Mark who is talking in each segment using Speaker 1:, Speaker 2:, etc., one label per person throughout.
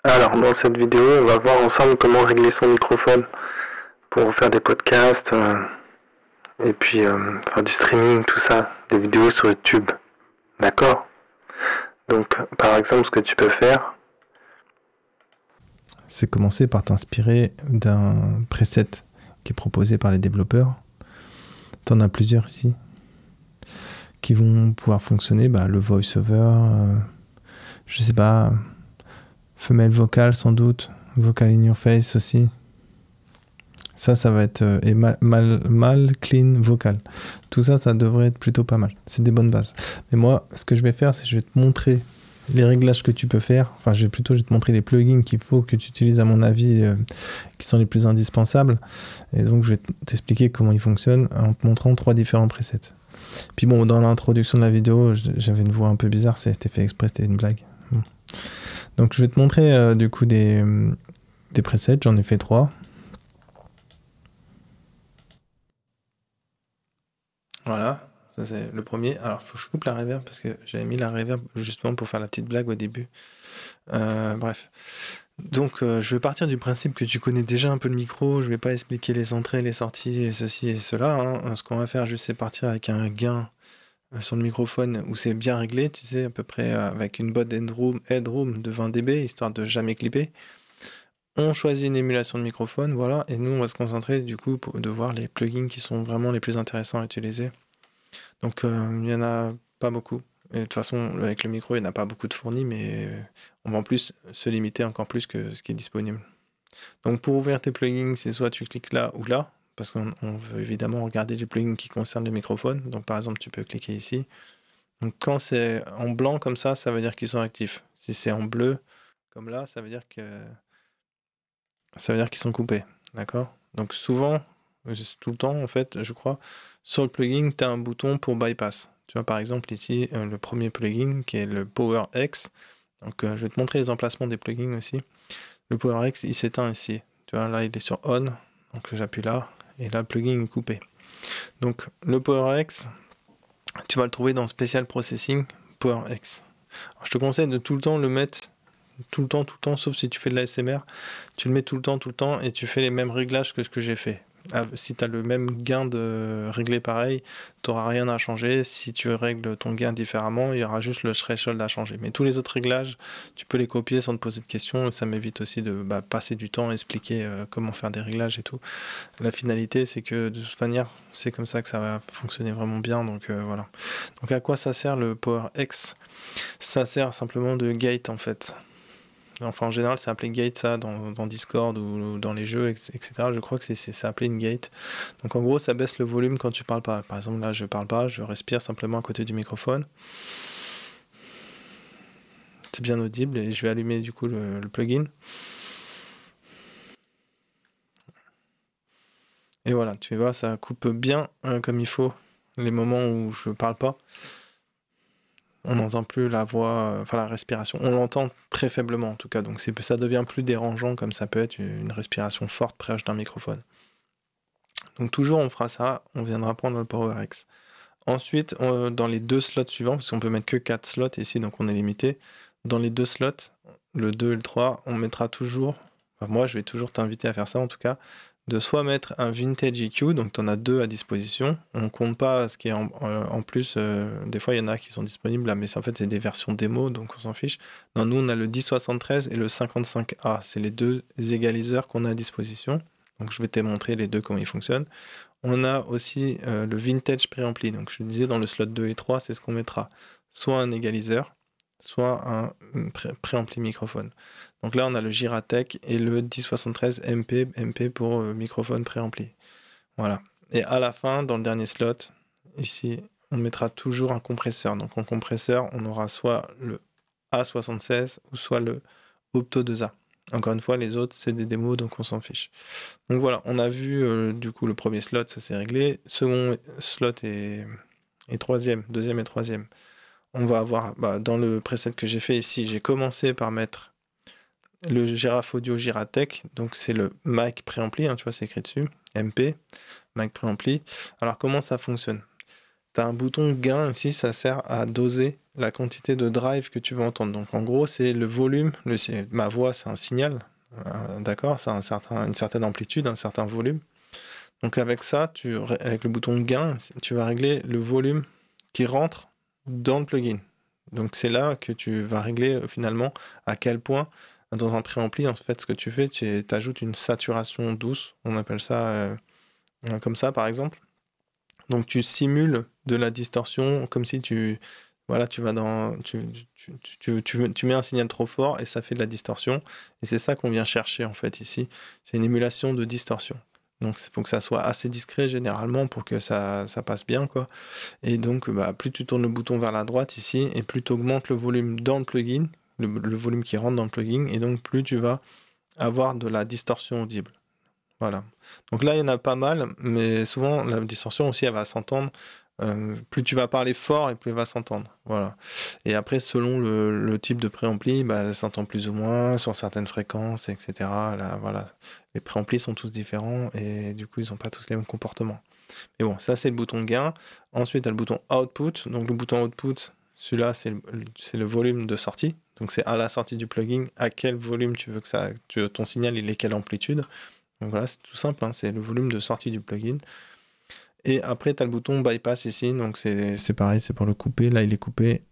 Speaker 1: Alors, dans cette vidéo, on va voir ensemble comment régler son microphone pour faire des podcasts et puis faire du streaming, tout ça, des vidéos sur YouTube. D'accord? Donc, par exemple, ce que tu peux faire,
Speaker 2: c'est commencer par t'inspirer d'un preset qui est proposé par les développeurs. T'en as plusieurs ici qui vont pouvoir fonctionner. Le voice-over, je sais pas, femelle vocale sans doute, vocal in your face aussi. Ça va être et mal, clean, vocal. Tout ça, ça devrait être plutôt pas mal. C'est des bonnes bases. Mais moi, ce que je vais faire, c'est que je vais te montrer les réglages que tu peux faire. Enfin, je vais te montrer les plugins qu'il faut que tu utilises, à mon avis, qui sont les plus indispensables. Et donc, je vais t'expliquer comment ils fonctionnent en te montrant 3 différents presets. Puis bon, dans l'introduction de la vidéo, j'avais une voix un peu bizarre, c'était fait exprès, c'était une blague. Bon. Donc, je vais te montrer du coup des presets, j'en ai fait 3. Voilà, ça c'est le premier. Alors, il faut que je coupe la reverb parce que j'avais mis la reverb justement pour faire la petite blague au début. Bref. Donc, je vais partir du principe que tu connais déjà un peu le micro. Je vais pas expliquer les entrées, les sorties et ceci et cela, hein. Ce qu'on va faire juste, c'est partir avec un gain sur le microphone où c'est bien réglé, tu sais, à peu près avec une bonne headroom de 20 dB, histoire de jamais clipper. On choisit une émulation de microphone, voilà, et nous, on va se concentrer du coup de voir les plugins qui sont vraiment les plus intéressants à utiliser. Donc, il n'y en a pas beaucoup. Et de toute façon, avec le micro, il n'y en a pas beaucoup de fournis, mais on va en plus se limiter encore plus que ce qui est disponible. Donc, pour ouvrir tes plugins, c'est soit tu cliques là ou là, parce qu'on veut évidemment regarder les plugins qui concernent le microphone. Donc, par exemple, tu peux cliquer ici. Donc, quand c'est en blanc comme ça veut dire qu'ils sont actifs. Si c'est en bleu, comme là, ça veut dire qu'ils sont coupés. D'accord? Donc, souvent, tout le temps, en fait, je crois, sur le plugin, tu as un bouton pour bypass. Tu vois, par exemple, ici, le premier plugin qui est le PowerX. Donc, je vais te montrer les emplacements des plugins aussi. Le PowerX, il s'éteint ici. Tu vois, là, il est sur On. Donc, j'appuie là. Et là, le plugin est coupé. Donc, le PowerX, tu vas le trouver dans Special Processing PowerX. Alors, je te conseille de tout le temps le mettre tout le temps, sauf si tu fais de l'ASMR, tu le mets tout le temps, et tu fais les mêmes réglages que ce que j'ai fait. Si tu as le même gain de régler pareil, tu n'auras rien à changer. Si tu règles ton gain différemment, il y aura juste le threshold à changer. Mais tous les autres réglages, tu peux les copier sans te poser de questions. Ça m'évite aussi de passer du temps à expliquer comment faire des réglages et tout. La finalité, c'est que de toute manière, c'est comme ça que ça va fonctionner vraiment bien. Donc voilà. Donc à quoi ça sert le PowerX? Ça sert simplement de gate en fait. Enfin, en général, c'est appelé gate, ça, dans Discord ou dans les jeux, etc. Je crois que c'est appelé une gate. Donc, en gros, ça baisse le volume quand tu parles pas. Par exemple, là, je parle pas, je respire simplement à côté du microphone. C'est bien audible et je vais allumer, du coup, le plugin. Et voilà, tu vois, ça coupe bien comme il faut les moments où je parle pas. On n'entend plus la voix, enfin la respiration. On l'entend très faiblement en tout cas, donc ça devient plus dérangeant comme ça peut être une respiration forte proche d'un microphone. Donc toujours on fera ça, on viendra prendre le PowerX. Ensuite, dans les 2 slots suivants, parce qu'on peut mettre que 4 slots ici, donc on est limité, dans les 2 slots, le 2 et le 3, on mettra toujours, enfin moi je vais toujours t'inviter à faire ça en tout cas, de soit mettre un Vintage EQ, donc tu en as 2 à disposition, on compte pas ce qui est en plus, des fois il y en a qui sont disponibles là, mais en fait c'est des versions démo, donc on s'en fiche. Non, nous on a le 1073 et le 55A, c'est les 2 égaliseurs qu'on a à disposition, donc je vais te montrer les deux comment ils fonctionnent. On a aussi le vintage préampli. Donc je disais dans le slot 2 et 3, c'est ce qu'on mettra. Soit un égaliseur, soit un préampli microphone. Donc là, on a le Giratech et le 1073 MP pour microphone préampli. Voilà. Et à la fin, dans le dernier slot, ici, on mettra toujours un compresseur. Donc en compresseur, on aura soit le A76 ou soit le Opto 2A. Encore une fois, les autres, c'est des démos, donc on s'en fiche. Donc voilà, on a vu du coup le premier slot, ça s'est réglé. Second slot et troisième, deuxième et troisième. On va avoir, dans le preset que j'ai fait ici, j'ai commencé par mettre le Giraffe Audio Giratech, donc c'est le mic préampli, hein, tu vois, c'est écrit dessus, MP, mic préampli. Alors comment ça fonctionne? tu as un bouton gain ici, ça sert à doser la quantité de drive que tu veux entendre. Donc en gros, c'est le volume, ma voix c'est un signal, d'accord, ça a une certaine amplitude, un certain volume. Donc avec ça, avec le bouton gain, tu vas régler le volume qui rentre dans le plugin. Donc c'est là que tu vas régler finalement à quel point dans un préampli, en fait, ce que tu fais, tu ajoutes une saturation douce, on appelle ça comme ça par exemple. Donc tu simules de la distorsion comme si voilà, tu vas dans, tu mets un signal trop fort et ça fait de la distorsion. Et c'est ça qu'on vient chercher en fait ici. C'est une émulation de distorsion. Donc il faut que ça soit assez discret généralement pour que ça passe bien, quoi. Et donc plus tu tournes le bouton vers la droite ici et plus tu augmentes le volume dans le plugin, le volume qui rentre dans le plugin, et donc plus tu vas avoir de la distorsion audible. Voilà. Donc là, il y en a pas mal, mais souvent, la distorsion aussi, elle va s'entendre. Plus tu vas parler fort et plus elle va s'entendre. Voilà. Et après, selon le type de préampli, ça s'entend plus ou moins sur certaines fréquences, etc. Là, voilà. Les préamplis sont tous différents et du coup, ils n'ont pas tous les mêmes comportements. Mais bon, ça, c'est le bouton gain. Ensuite, tu as le bouton output. Donc, le bouton output, celui-là, c'est le volume de sortie. Donc, c'est à la sortie du plugin, à quel volume tu veux que ton signal, il ait quelle amplitude. Donc voilà, c'est tout simple, hein, c'est le volume de sortie du plugin. Et après, tu as le bouton bypass ici, donc c'est pareil, c'est pour le couper. Là, il est coupé,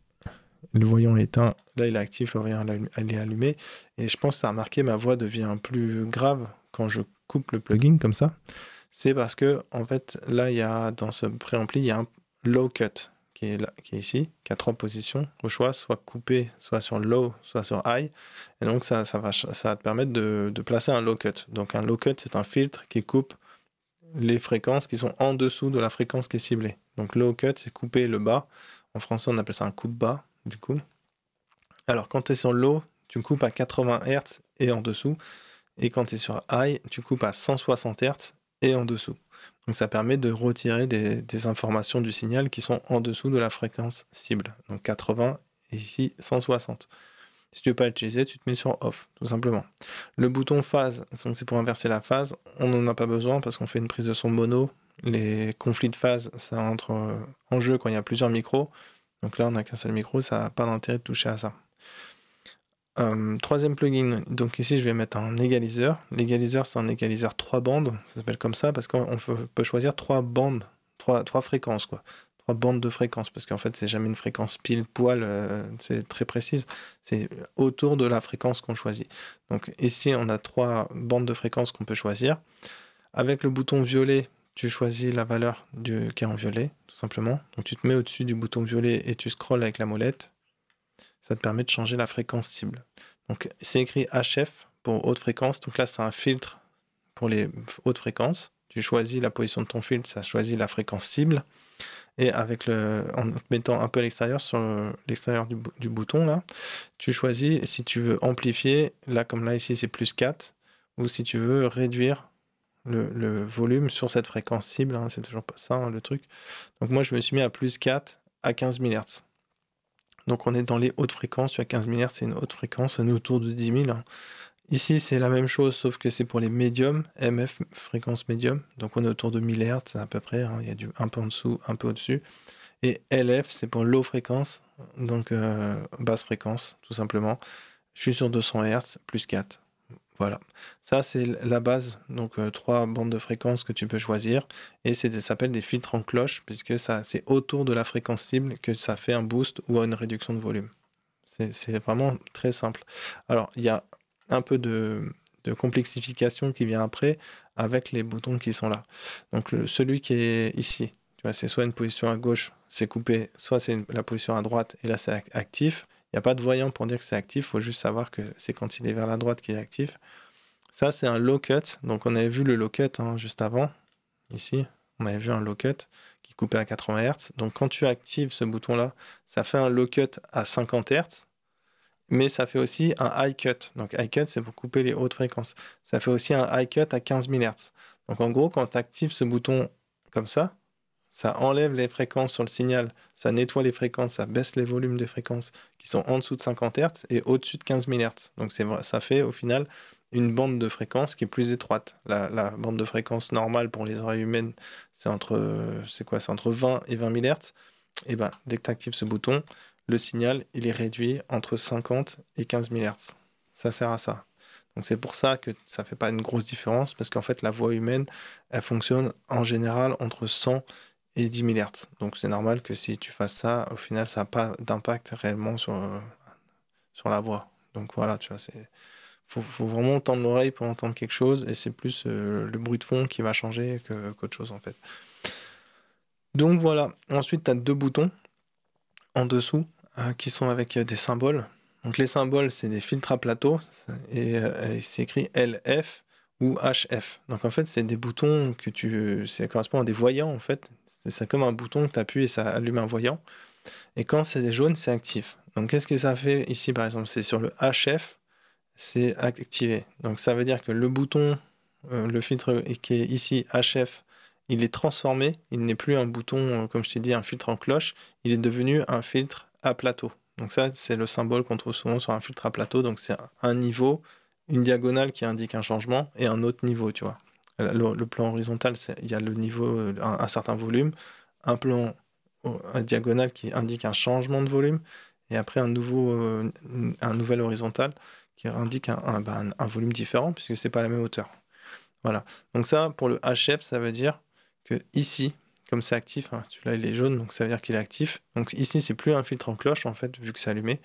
Speaker 2: le voyant est éteint, là, il est actif, le voyant il est allumé. Et je pense que tu as remarqué, ma voix devient plus grave quand je coupe le plugin comme ça. C'est parce que, en fait, là, dans ce préampli, il y a un low cut qui est ici, qui a 3 positions au choix, soit coupé, soit sur low, soit sur high. Et donc, ça va te permettre de placer un low cut. Donc, un low cut, c'est un filtre qui coupe les fréquences qui sont en dessous de la fréquence qui est ciblée. Donc, low cut, c'est couper le bas. En français, on appelle ça un coupe-bas, du coup. Alors, quand tu es sur low, tu coupes à 80 Hz et en dessous. Et quand tu es sur high, tu coupes à 160 Hz et en dessous. Donc ça permet de retirer des informations du signal qui sont en dessous de la fréquence cible. Donc 80 et ici 160. Si tu ne veux pas l'utiliser, tu te mets sur off, tout simplement. Le bouton phase, donc c'est pour inverser la phase. On n'en a pas besoin parce qu'on fait une prise de son mono. Les conflits de phase, ça entre en jeu quand il y a plusieurs micros. Donc là, on n'a qu'un seul micro, ça n'a pas d'intérêt de toucher à ça. Troisième plugin, donc ici je vais mettre un égaliseur. L'égaliseur, c'est un égaliseur 3 bandes, ça s'appelle comme ça parce qu'on peut choisir 3 bandes, 3 fréquences, quoi. 3 bandes de fréquences, parce qu'en fait c'est jamais une fréquence pile poil, c'est très précise, c'est autour de la fréquence qu'on choisit. Donc ici on a 3 bandes de fréquences qu'on peut choisir. Avec le bouton violet, tu choisis la valeur qui est en violet, tout simplement. Donc tu te mets au-dessus du bouton violet et tu scrolles avec la molette. Ça te permet de changer la fréquence cible. Donc c'est écrit HF pour haute fréquence. Donc là, c'est un filtre pour les hautes fréquences. Tu choisis la position de ton filtre, ça choisit la fréquence cible. Et en te mettant un peu à l'extérieur, sur l'extérieur du bouton, là, tu choisis si tu veux amplifier, là comme là ici c'est plus 4, ou si tu veux réduire le volume sur cette fréquence cible, hein, c'est toujours pas ça, hein, le truc. Donc moi je me suis mis à plus 4 à 15 000 Hz. Donc on est dans les hautes fréquences, tu as 15 000 Hz, c'est une haute fréquence, on est autour de 10 000. Hein. Ici c'est la même chose, sauf que c'est pour les médiums, MF, fréquence médium, donc on est autour de 1000 Hz à peu près, hein. Il y a un peu en dessous, un peu au-dessus. Et LF c'est pour low fréquence, donc basse fréquence, tout simplement. Je suis sur 200 Hz, plus 4. Voilà, ça c'est la base, donc 3 bandes de fréquences que tu peux choisir, et ça s'appelle des filtres en cloche, puisque c'est autour de la fréquence cible que ça fait un boost ou une réduction de volume. C'est vraiment très simple. Alors, il y a un peu de complexification qui vient après, avec les boutons qui sont là. Donc celui qui est ici, tu vois, c'est soit une position à gauche, c'est coupé, soit c'est la position à droite, et là c'est actif. Il n'y a pas de voyant pour dire que c'est actif, il faut juste savoir que c'est quand il est vers la droite qu'il est actif. Ça, c'est un low cut. Donc, on avait vu le low cut hein, juste avant. Ici, on avait vu un low cut qui coupait à 80 Hz. Donc, quand tu actives ce bouton-là, ça fait un low cut à 50 Hz. Mais ça fait aussi un high cut. Donc, high cut, c'est pour couper les hautes fréquences. Ça fait aussi un high cut à 15 000 Hz. Donc, en gros, quand tu actives ce bouton comme ça enlève les fréquences sur le signal, ça nettoie les fréquences, ça baisse les volumes des fréquences qui sont en dessous de 50 Hz et au-dessus de 15 000 Hz. Donc ça fait au final une bande de fréquence qui est plus étroite. La bande de fréquence normale pour les oreilles humaines, c'est entre 20 et 20 MHz. Et ben, dès que tu actives ce bouton, le signal, il est réduit entre 50 et 15 MHz. Ça sert à ça. Donc c'est pour ça que ça fait pas une grosse différence, parce qu'en fait, la voix humaine, elle fonctionne en général entre 100 et 10 MHz. Donc c'est normal que si tu fasses ça, au final, ça n'a pas d'impact réellement sur la voix. Donc voilà, tu vois, faut vraiment tendre l'oreille pour entendre quelque chose, et c'est plus le bruit de fond qui va changer qu'autre chose en fait. Donc voilà, ensuite tu as deux boutons en dessous qui sont avec des symboles. Donc les symboles, c'est des filtres à plateau, et c'est écrit LF ou HF. Donc en fait, c'est des boutons ça correspond à des voyants en fait. C'est comme un bouton que tu appuies et ça allume un voyant. Et quand c'est jaune, c'est actif. Donc qu'est-ce que ça fait ici par exemple? C'est sur le HF, c'est activé. Donc ça veut dire que le bouton, le filtre qui est ici HF, il est transformé. Il n'est plus un bouton, comme je t'ai dit, un filtre en cloche. Il est devenu un filtre à plateau. Donc ça, c'est le symbole qu'on trouve souvent sur un filtre à plateau. Donc c'est un niveau, une diagonale qui indique un changement et un autre niveau, tu vois. Le plan horizontal, il y a le niveau, un certain volume. Un plan diagonal qui indique un changement de volume. Et après, un nouvel horizontal qui indique un volume différent, puisque c'est pas la même hauteur. Voilà. Donc ça, pour le HF, ça veut dire que ici, comme c'est actif, hein, celui-là il est jaune, donc ça veut dire qu'il est actif. Donc ici, c'est plus un filtre en cloche, en fait, vu que c'est allumé.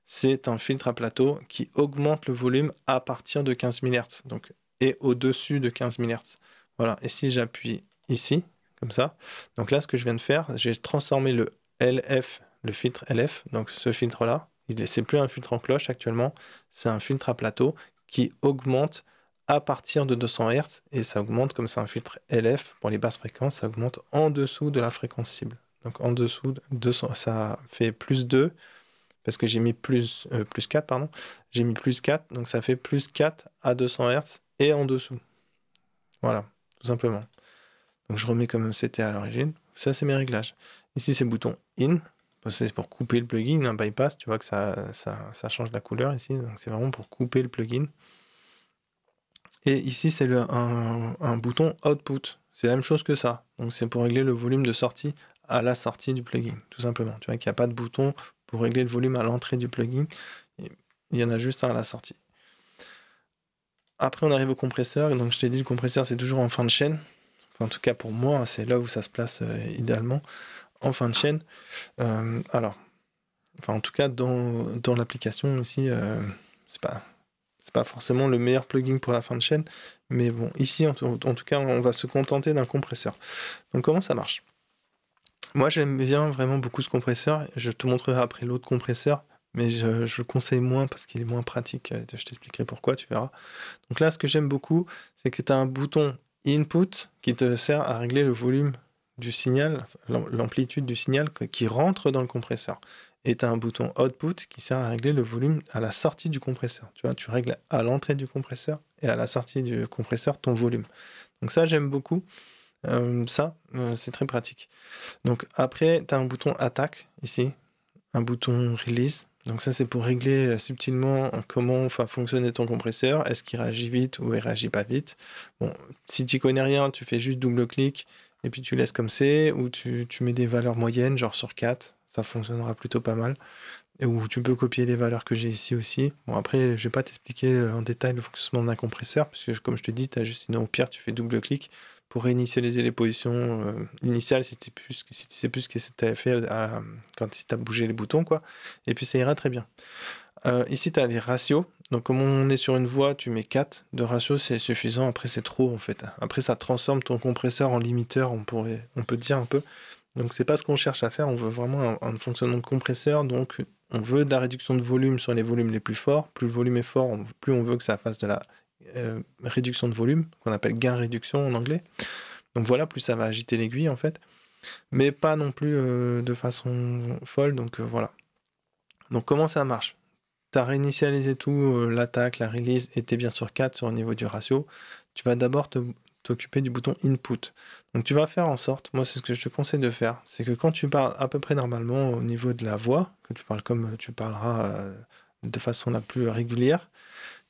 Speaker 2: C'est un filtre à plateau qui augmente le volume à partir de 15 MHz, donc, et au-dessus de 15 MHz. Voilà. Et si j'appuie ici, comme ça, donc là, ce que je viens de faire, j'ai transformé le LF, le filtre LF, donc ce filtre-là, c'est plus un filtre en cloche actuellement, c'est un filtre à plateau qui augmente à partir de 200 Hz, et ça augmente, comme c'est un filtre LF, pour les basses fréquences, ça augmente en dessous de la fréquence cible. Donc en dessous de 200, ça fait plus 2, parce que j'ai mis plus 4, pardon. J'ai mis plus 4, donc ça fait plus 4 à 200 Hz et en dessous. Voilà, tout simplement. Donc je remets comme c'était à l'origine. Ça, c'est mes réglages. Ici, c'est le bouton In. C'est pour couper le plugin, un bypass. Tu vois que ça change la couleur ici. Donc c'est vraiment pour couper le plugin. Et ici, c'est un bouton Output. C'est la même chose que ça. Donc c'est pour régler le volume de sortie à la sortie du plugin, tout simplement. Tu vois qu'il n'y a pas de bouton pour régler le volume à l'entrée du plugin. Il y en a juste un à la sortie. Après, on arrive au compresseur. Et donc, je t'ai dit, le compresseur, c'est toujours en fin de chaîne. Enfin, en tout cas, pour moi, c'est là où ça se place idéalement, en fin de chaîne. En tout cas, dans l'application ici, c'est pas forcément le meilleur plugin pour la fin de chaîne. Mais bon, ici, en tout cas, on va se contenter d'un compresseur. Donc, comment ça marche? Moi, j'aime bien vraiment beaucoup ce compresseur. Je te montrerai après l'autre compresseur, mais je le conseille moins parce qu'il est moins pratique. Je t'expliquerai pourquoi, tu verras. Donc là, ce que j'aime beaucoup, c'est que tu as un bouton Input qui te sert à régler le volume du signal, l'amplitude du signal qui rentre dans le compresseur. Et tu as un bouton Output qui sert à régler le volume à la sortie du compresseur. Tu vois, tu règles à l'entrée du compresseur et à la sortie du compresseur ton volume. Donc ça, j'aime beaucoup. C'est très pratique. Donc après, tu as un bouton Attack ici, un bouton Release. Donc ça, c'est pour régler subtilement comment va fonctionner ton compresseur. Est-ce qu'il réagit vite ou il réagit pas vite? Bon, si tu connais rien, tu fais juste double-clic et puis tu laisses comme c'est, ou tu mets des valeurs moyennes, genre sur 4. Ça fonctionnera plutôt pas mal. Ou tu peux copier les valeurs que j'ai ici aussi. Bon, après, je vais pas t'expliquer en détail le fonctionnement d'un compresseur, parce que comme je te dis, tu as juste, sinon au pire, tu fais double-clic pour réinitialiser les positions initiales si tu sais plus ce que tu avais fait quand tu as bougé les boutons, quoi. Et puis ça ira très bien. Ici, tu as les ratios. Donc, comme on est sur une voix, tu mets 4 de ratio, c'est suffisant. Après, c'est trop, en fait. Après, ça transforme ton compresseur en limiteur, on peut dire un peu. Donc, c'est pas ce qu'on cherche à faire. On veut vraiment un fonctionnement de compresseur. Donc, on veut de la réduction de volume sur les volumes les plus forts. Plus le volume est fort, plus on veut que ça fasse de la réduction de volume, qu'on appelle gain-réduction en anglais. Donc voilà, plus ça va agiter l'aiguille en fait, mais pas non plus de façon folle, donc voilà. Donc comment ça marche? Tu as réinitialisé tout, l'attaque, la release, et tu es bien sur 4 au niveau du ratio. Tu vas d'abord t'occuper du bouton input. Donc tu vas faire en sorte, moi c'est ce que je te conseille de faire, c'est que quand tu parles à peu près normalement au niveau de la voix, que tu parles comme tu parleras de façon la plus régulière,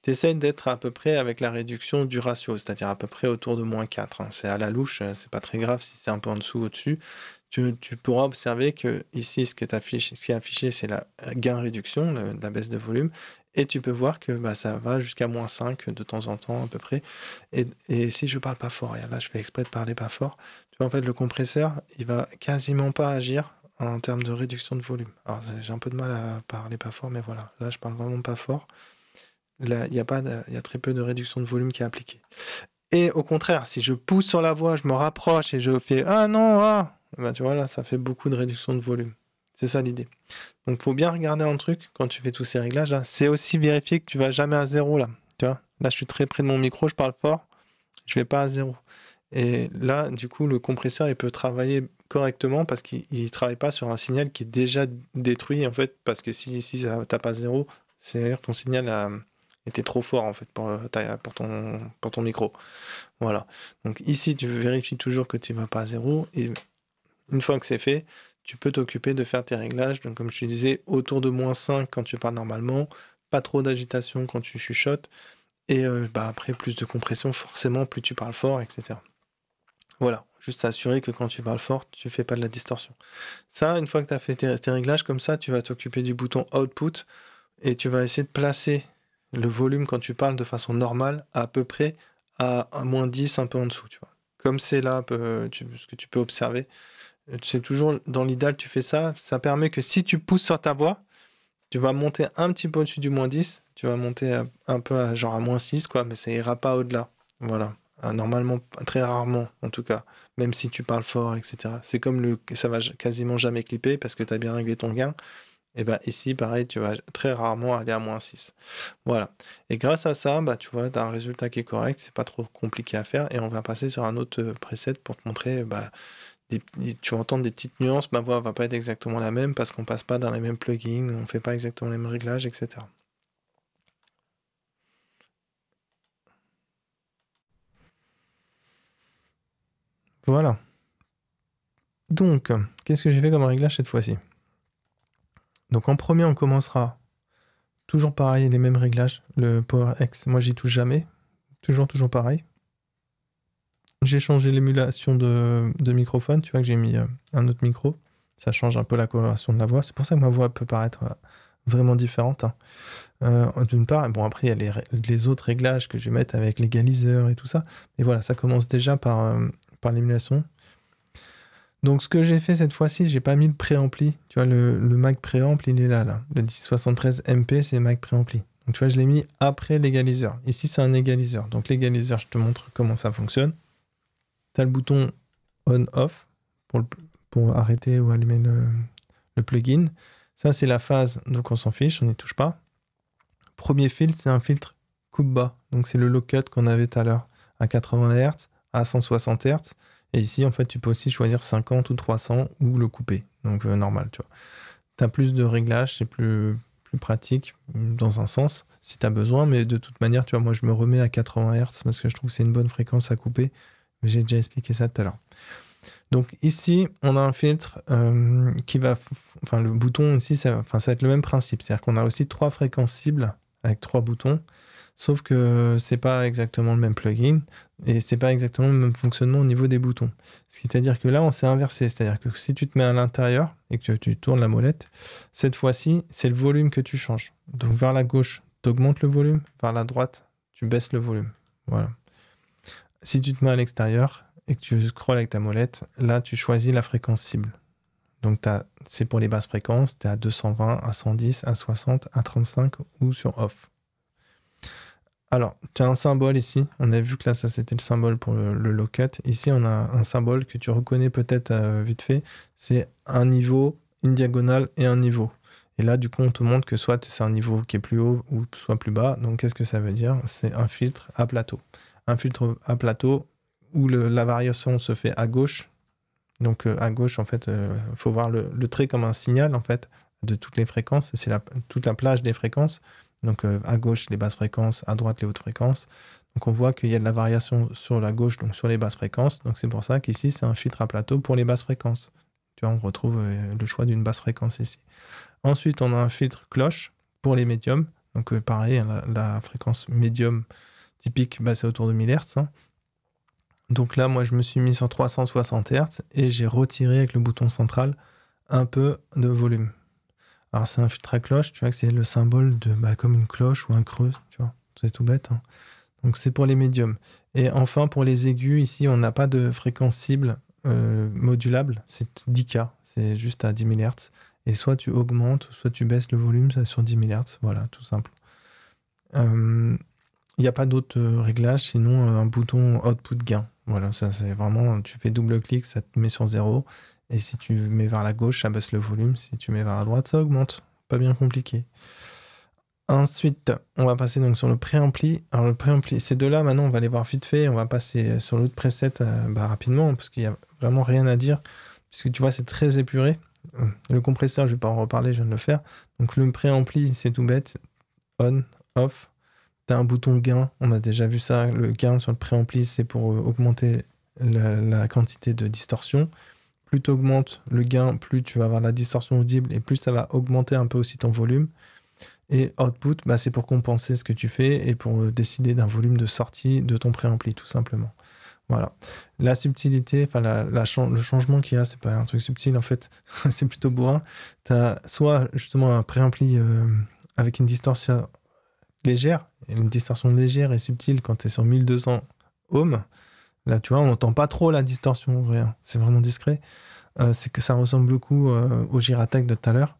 Speaker 2: tu essayes d'être à peu près avec la réduction du ratio, c'est-à-dire à peu près autour de -4. C'est à la louche, c'est pas très grave si c'est un peu en dessous ou au-dessus. Tu pourras observer que ici, ce qui est affiché, c'est la gain-réduction, la baisse de volume. Et tu peux voir que ça va jusqu'à -5 de temps en temps à peu près. Et si je parle pas fort, et là je fais exprès de parler pas fort, tu vois, en fait le compresseur, il va quasiment pas agir en termes de réduction de volume. Alors j'ai un peu de mal à parler pas fort, mais voilà, là je parle vraiment pas fort. Là, il y a très peu de réduction de volume qui est appliquée. Et au contraire, si je pousse sur la voix, je me rapproche et je fais ah non, ah, tu vois là, ça fait beaucoup de réduction de volume. C'est ça l'idée. Donc, faut bien regarder un truc quand tu fais tous ces réglages là. C'est aussi vérifier que tu vas jamais à 0 là. Tu vois, là, je suis très près de mon micro, je parle fort, je vais pas à 0. Et là, du coup, le compresseur, il peut travailler correctement parce qu'il ne travaille pas sur un signal qui est déjà détruit en fait. Parce que si ça tape à 0, c'est-à-dire que ton signal était trop fort en fait pour ton micro. Voilà. Donc ici, tu vérifies toujours que tu ne vas pas à 0 et une fois que c'est fait, tu peux t'occuper de faire tes réglages. Donc, comme je te disais, autour de -5 quand tu parles normalement, pas trop d'agitation quand tu chuchotes, et après, plus de compression, forcément, plus tu parles fort, etc. Voilà, juste s'assurer que quand tu parles fort, tu fais pas de la distorsion. Ça, une fois que tu as fait tes réglages comme ça, tu vas t'occuper du bouton Output, et tu vas essayer de placer le volume quand tu parles de façon normale, à peu près à -10, un peu en dessous, tu vois. Comme c'est là, ce que tu peux observer. C'est toujours dans l'idéal, tu fais ça. Ça permet que si tu pousses sur ta voix, tu vas monter un petit peu au-dessus du -10. Tu vas monter un peu à -6, quoi, mais ça ira pas au-delà. Voilà. Normalement, très rarement, en tout cas. Même si tu parles fort, etc. C'est comme ça va quasiment jamais clipper parce que tu as bien réglé ton gain. Et ici, pareil, tu vas très rarement aller à -6. Voilà. Et grâce à ça, tu vois, tu as un résultat qui est correct. C'est pas trop compliqué à faire. Et on va passer sur un autre preset pour te montrer. Tu vas entendre des petites nuances, ma voix va pas être exactement la même parce qu'on passe pas dans les mêmes plugins, on fait pas exactement les mêmes réglages, etc. Voilà. Donc, qu'est-ce que j'ai fait comme réglage cette fois-ci? Donc en premier, on commencera toujours pareil, les mêmes réglages. Le Power X, moi j'y touche jamais. Toujours pareil. J'ai changé l'émulation de microphone, tu vois que j'ai mis un autre micro. Ça change un peu la coloration de la voix. C'est pour ça que ma voix peut paraître vraiment différente. D'une part, bon après il y a les autres réglages que je vais mettre avec l'égaliseur et tout ça. Mais voilà, ça commence déjà par l'émulation. Donc ce que j'ai fait cette fois-ci, j'ai pas mis le préampli. Tu vois, le Mac préampli, il est là. Le 1073 MP, c'est Mac préampli. Donc tu vois, je l'ai mis après l'égaliseur. Ici, c'est un égaliseur. Donc l'égaliseur, je te montre comment ça fonctionne. Tu as le bouton on-off pour arrêter ou allumer le plugin. Ça, c'est la phase, donc on s'en fiche, on n'y touche pas. Premier filtre, c'est un filtre coupe-bas. Donc c'est le low-cut qu'on avait tout à l'heure à 80 Hz, à 160 Hz. Et ici, en fait, tu peux aussi choisir 50 ou 300 ou le couper. Donc normal, tu vois. Tu as plus de réglages, c'est plus pratique dans un sens, si tu as besoin. Mais de toute manière, tu vois, moi, je me remets à 80 Hz parce que je trouve que c'est une bonne fréquence à couper. J'ai déjà expliqué ça tout à l'heure. Donc ici, on a un filtre qui va... Enfin, le bouton ici, ça va être le même principe. C'est-à-dire qu'on a aussi 3 fréquences cibles avec 3 boutons. Sauf que c'est pas exactement le même plugin et c'est pas exactement le même fonctionnement au niveau des boutons. C'est-à-dire que là, on s'est inversé. C'est-à-dire que si tu te mets à l'intérieur et que tu tournes la molette, cette fois-ci, c'est le volume que tu changes. Donc vers la gauche, tu augmentes le volume. Vers la droite, tu baisses le volume. Voilà. Si tu te mets à l'extérieur et que tu scrolles avec ta molette, là, tu choisis la fréquence cible. Donc, c'est pour les basses fréquences, tu es à 220, à 110, à 60, à 35 ou sur off. Alors, tu as un symbole ici. On a vu que là, ça, c'était le symbole pour le low cut. Ici, on a un symbole que tu reconnais peut-être vite fait. C'est un niveau, une diagonale et un niveau. Et là, du coup, on te montre que soit c'est un niveau qui est plus haut ou soit plus bas. Donc, qu'est-ce que ça veut dire? C'est un filtre à plateau. Un filtre à plateau où la variation se fait à gauche. Donc, à gauche, en fait, faut voir le trait comme un signal, en fait, de toutes les fréquences. C'est toute la plage des fréquences. Donc à gauche les basses fréquences, à droite les hautes fréquences. Donc on voit qu'il y a de la variation sur la gauche, donc sur les basses fréquences. Donc c'est pour ça qu'ici c'est un filtre à plateau pour les basses fréquences. Tu vois, on retrouve le choix d'une basse fréquence ici. Ensuite on a un filtre cloche pour les médiums. Donc pareil, la fréquence médium typique, bah, c'est autour de 1000 Hz. Hein. Donc là, moi, je me suis mis sur 360 Hz et j'ai retiré avec le bouton central un peu de volume. Alors c'est un filtre à cloche, tu vois que c'est le symbole de comme une cloche ou un creux, tu vois, c'est tout bête. Hein. Donc c'est pour les médiums. Et enfin, pour les aigus, ici, on n'a pas de fréquence cible modulable, c'est 10K, c'est juste à 10 000 Hz. Et soit tu augmentes, soit tu baisses le volume sur 10 000 Hz, voilà, tout simple. Il n'y a pas d'autre réglage, sinon un bouton output gain. Voilà, ça c'est vraiment, tu fais double-clic, ça te met sur 0. Et si tu mets vers la gauche, ça baisse le volume. Si tu mets vers la droite, ça augmente. Pas bien compliqué. Ensuite, on va passer donc sur le préampli. Alors le préampli, ces deux-là, maintenant, on va les voir vite fait. On va passer sur l'autre preset rapidement, parce qu'il n'y a vraiment rien à dire. Puisque tu vois, c'est très épuré. Le compresseur, je ne vais pas en reparler, je viens de le faire. Donc le préampli, c'est tout bête. On, off. Tu as un bouton gain. On a déjà vu ça. Le gain sur le préampli, c'est pour augmenter la quantité de distorsion. Plus tu augmentes le gain, plus tu vas avoir la distorsion audible et plus ça va augmenter un peu aussi ton volume. Et output, bah, c'est pour compenser ce que tu fais et pour décider d'un volume de sortie de ton préampli, tout simplement. Voilà. La subtilité, enfin le changement qu'il y a, c'est pas un truc subtil en fait, c'est plutôt bourrin. Tu as soit justement un préampli avec une distorsion légère, et une distorsion légère et subtile quand tu es sur 1200 ohms. Là, tu vois, on n'entend pas trop la distorsion, rien. C'est vraiment discret. C'est que ça ressemble beaucoup au Giratech de tout à l'heure.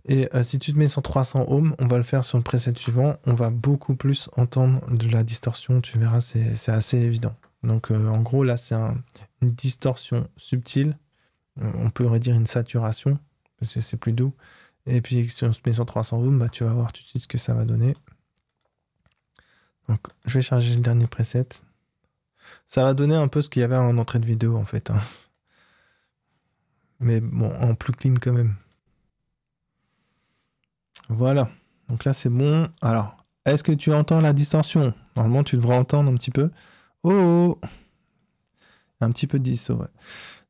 Speaker 2: Et si tu te mets sur 300 ohms, on va le faire sur le preset suivant, on va beaucoup plus entendre de la distorsion. Tu verras, c'est assez évident. Donc, en gros, là, c'est une distorsion subtile. On pourrait dire une saturation, parce que c'est plus doux. Et puis, si on se met sur 300 ohms, bah, tu vas voir tout de suite ce que ça va donner. Donc, je vais charger le dernier preset. Ça va donner un peu ce qu'il y avait en entrée de vidéo, en fait. Hein. Mais bon, en plus clean quand même. Voilà. Donc là, c'est bon. Alors, est-ce que tu entends la distorsion? Normalement, tu devrais entendre un petit peu. Oh! Un petit peu de disto, ouais.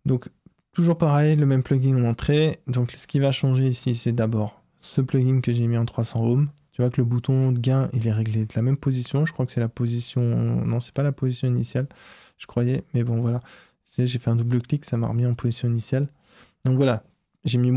Speaker 2: Donc, toujours pareil, le même plugin en entrée. Donc, ce qui va changer ici, c'est d'abord ce plugin que j'ai mis en 300 ohms. Tu vois que le bouton de gain, il est réglé de la même position. Je crois que c'est la position... Non, c'est pas la position initiale. Je croyais, mais bon, voilà. Tu sais, j'ai fait un double clic, ça m'a remis en position initiale. Donc voilà, j'ai mis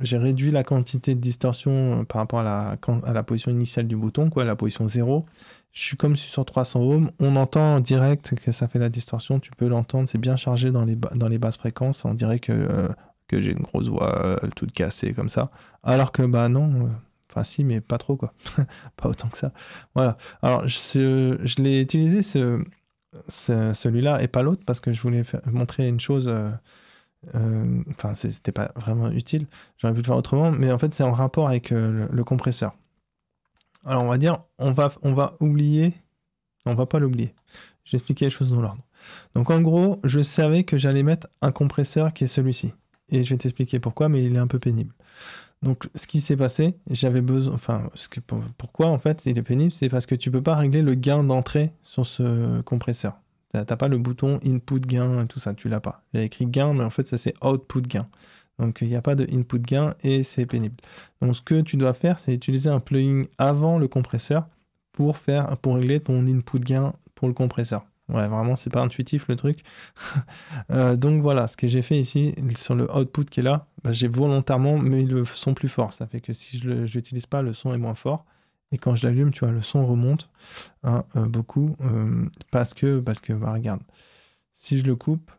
Speaker 2: j'ai réduit la quantité de distorsion par rapport à la position initiale du bouton, quoi, la position 0. Je suis comme sur 300 ohms. On entend en direct que ça fait la distorsion. Tu peux l'entendre, c'est bien chargé dans les basses fréquences. On dirait que j'ai une grosse voix toute cassée comme ça. Alors que, bah non... Enfin, si, mais pas trop, quoi. Pas autant que ça. Voilà. Alors, je l'ai utilisé, celui-là, et pas l'autre, parce que je voulais montrer une chose... Enfin, c'était pas vraiment utile. J'aurais pu le faire autrement, mais en fait, c'est en rapport avec le compresseur. Alors, on va dire, on va oublier... On va pas l'oublier. Je vais expliquer les choses dans l'ordre. Donc, en gros, je savais que j'allais mettre un compresseur qui est celui-ci. Et je vais t'expliquer pourquoi, mais il est un peu pénible. Donc, ce qui s'est passé, j'avais besoin... Enfin, pourquoi, en fait, il est pénible, c'est parce que tu peux pas régler le gain d'entrée sur ce compresseur. T'as pas le bouton input gain et tout ça, tu l'as pas. Il y a écrit gain, mais en fait, ça, c'est output gain. Donc, il n'y a pas de input gain et c'est pénible. Donc, ce que tu dois faire, c'est utiliser un plugin avant le compresseur pour régler ton input gain pour le compresseur. Ouais, vraiment, c'est pas intuitif le truc. Donc voilà, ce que j'ai fait ici, sur le output qui est là, bah, j'ai volontairement mis le son plus fort. Ça fait que si je n'utilise pas, le son est moins fort. Et quand je l'allume, tu vois, le son remonte beaucoup. Parce que bah, regarde, si je le coupe,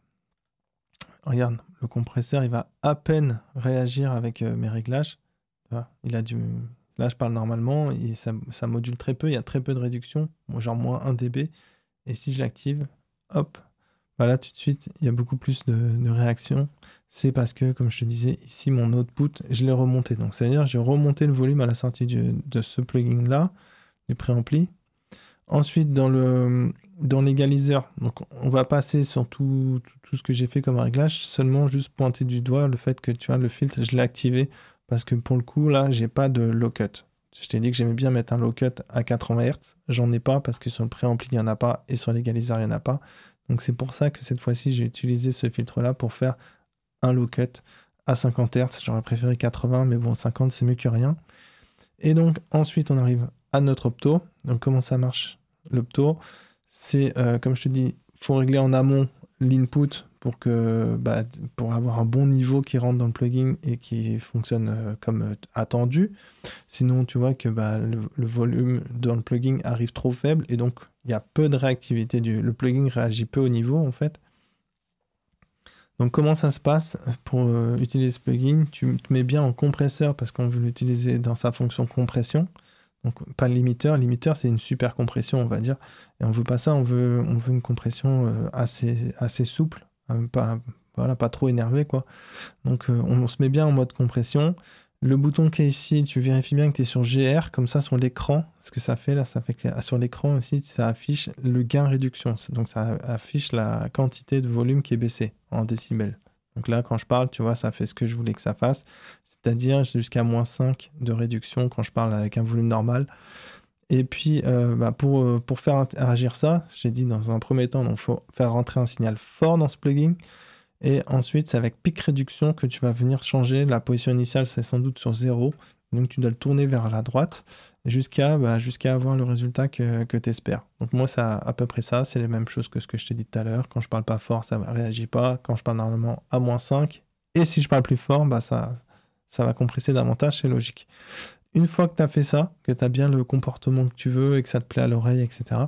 Speaker 2: regarde, le compresseur, il va à peine réagir avec mes réglages. Tu vois, là, je parle normalement, et ça module très peu, il y a très peu de réduction, genre moins 1 dB. Et si je l'active, hop, bah là tout de suite, il y a beaucoup plus de réaction. C'est parce que, comme je te disais, ici, mon output, je l'ai remonté. Donc, c'est-à-dire, j'ai remonté le volume à la sortie de ce plugin-là, du préampli. Ensuite, dans l'égaliseur, donc on va passer sur tout ce que j'ai fait comme réglage, seulement juste pointer du doigt le fait que, tu vois, le filtre, je l'ai activé. Parce que pour le coup, là, j'ai pas de low cut. Je t'ai dit que j'aimais bien mettre un low cut à 80 Hz. J'en ai pas parce que sur le préampli, il n'y en a pas et sur l'égaliseur, il n'y en a pas. Donc c'est pour ça que cette fois-ci, j'ai utilisé ce filtre-là pour faire un low cut à 50 Hz. J'aurais préféré 80, mais bon, 50, c'est mieux que rien. Et donc ensuite on arrive à notre opto. Donc comment ça marche l'opto? C'est comme je te dis, faut régler en amont l'input pour avoir un bon niveau qui rentre dans le plugin et qui fonctionne comme attendu. Sinon tu vois que le volume dans le plugin arrive trop faible et donc il y a peu de réactivité. Le plugin réagit peu au niveau en fait. Donc comment ça se passe pour utiliser ce plugin? Tu te mets bien en compresseur parce qu'on veut l'utiliser dans sa fonction compression. Donc pas le limiteur. Le limiteur c'est une super compression on va dire. Et on veut pas ça, on veut une compression assez souple, hein, pas trop énervé quoi. Donc on se met bien en mode compression. Le bouton qui est ici, tu vérifies bien que tu es sur GR, comme ça sur l'écran, ce que ça fait là, ça fait que sur l'écran ici, ça affiche le gain réduction. Donc ça affiche la quantité de volume qui est baissée en décibels. Donc là, quand je parle, tu vois, ça fait ce que je voulais que ça fasse, c'est-à-dire jusqu'à -5 de réduction quand je parle avec un volume normal. Et puis, pour faire interagir ça, j'ai dit dans un premier temps, il faut faire rentrer un signal fort dans ce plugin. Et ensuite, c'est avec pic réduction que tu vas venir changer. La position initiale, c'est sans doute sur 0. Donc, tu dois le tourner vers la droite jusqu'à avoir le résultat que tu espères. Donc, moi, c'est à peu près ça. C'est les mêmes choses que ce que je t'ai dit tout à l'heure. Quand je parle pas fort, ça ne réagit pas. Quand je parle normalement, à -5. Et si je parle plus fort, ça va compresser davantage. C'est logique. Une fois que tu as fait ça, que tu as bien le comportement que tu veux et que ça te plaît à l'oreille, etc.,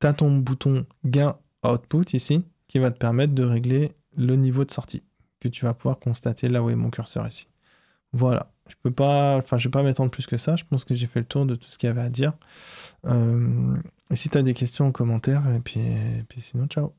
Speaker 2: tu as ton bouton gain output ici qui va te permettre de régler le niveau de sortie que tu vas pouvoir constater là où est mon curseur ici. Voilà, je vais pas m'étendre plus que ça, je pense que j'ai fait le tour de tout ce qu'il y avait à dire. Et si tu as des questions en commentaire, et puis sinon, ciao.